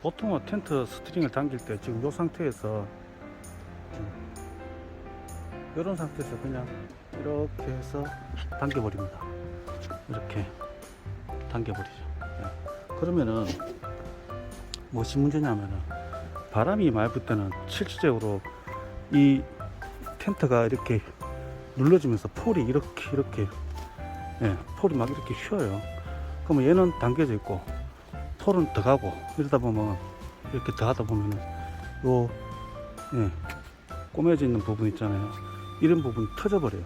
보통은 텐트 스트링을 당길 때 지금 이 상태에서 이런 상태에서 그냥 이렇게 해서 당겨버립니다. 이렇게 당겨버리죠. 그러면은 무엇이 문제냐면은 바람이 많이 불 때는 실질적으로 이 텐트가 이렇게 눌러지면서 폴이 이렇게 폴이 막 이렇게 휘어요. 그러면 얘는 당겨져 있고 폴은 더 가고 이러다 보면 이렇게 더 하다 보면은 요 꼬매져 있는 부분 있잖아요. 이런 부분이 터져 버려요.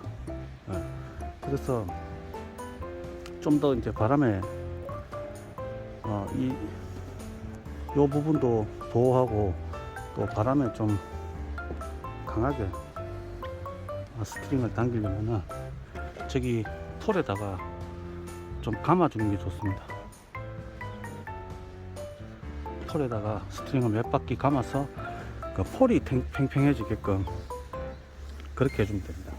그래서 좀 더 이제 바람에 요 부분도 보호하고 또 바람에 좀 강하게 스트링을 당기려면은 저기 폴에다가 좀 감아주는 게 좋습니다. 폴에다가 스트링을 몇 바퀴 감아서 그 폴이 팽팽해지게끔 그렇게 해주면 됩니다.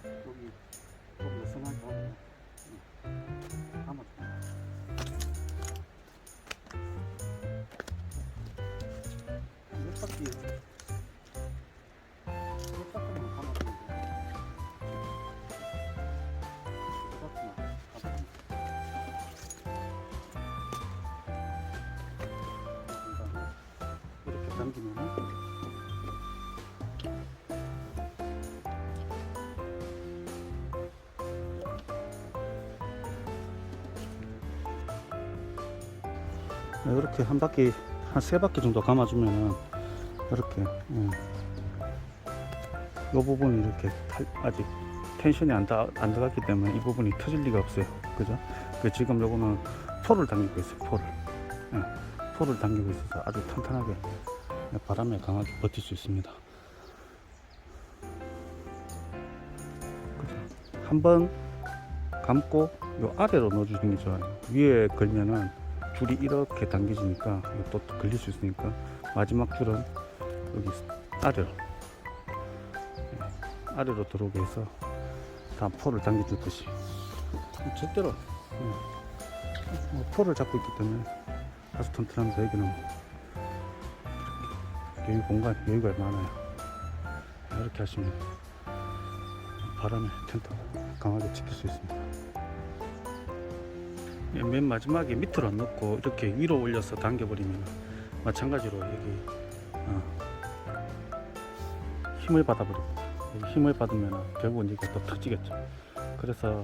여기 여성하게 하고 감아줍니다. 몇 바퀴만 감아주면 돼요. 이렇게 당기면은 이렇게 한 바퀴 한 세 바퀴 정도 감아주면은 이렇게 이 부분이 이렇게 아직 텐션이 안 들어갔기 때문에 이 부분이 터질 리가 없어요. 그죠? 지금 요거는 폴을 당기고 있어요. 폴을 당기고 있어서 아주 탄탄하게 바람에 강하게 버틸 수 있습니다. 한번 감고 요 아래로 넣어주는 게 좋아요. 위에 걸면은 줄이 이렇게 당겨지니까 또 걸릴 수 있으니까 마지막 줄은 여기 아래로 들어오게 해서 다음 폴을 당겨줄 것이 절대로 폴을 잡고 있기 때문에 아주 튼튼합니다. 여기는 여유 공간 여유가 많아요. 이렇게 하시면 바람에 텐트 강하게 지킬 수 있습니다. 맨 마지막에 밑으로 안 넣고 이렇게 위로 올려서 당겨버리면 마찬가지로 여기 힘을 받아버립니다. 여기 힘을 받으면 결국은 이게 또 터지겠죠. 그래서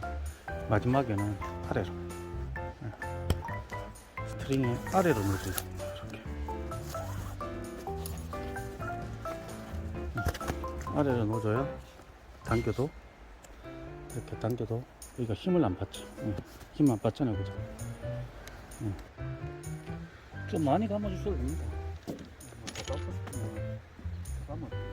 마지막에는 아래로 스트링의 아래로 넣어줘야 됩니다. 이렇게 아래로 넣어줘야 당겨도 이렇게 당겨도 여기가 힘을 안 받죠. 힘 안 받잖아요. 그죠? 좀 많이 감아주셔도 됩니다. 더 감아.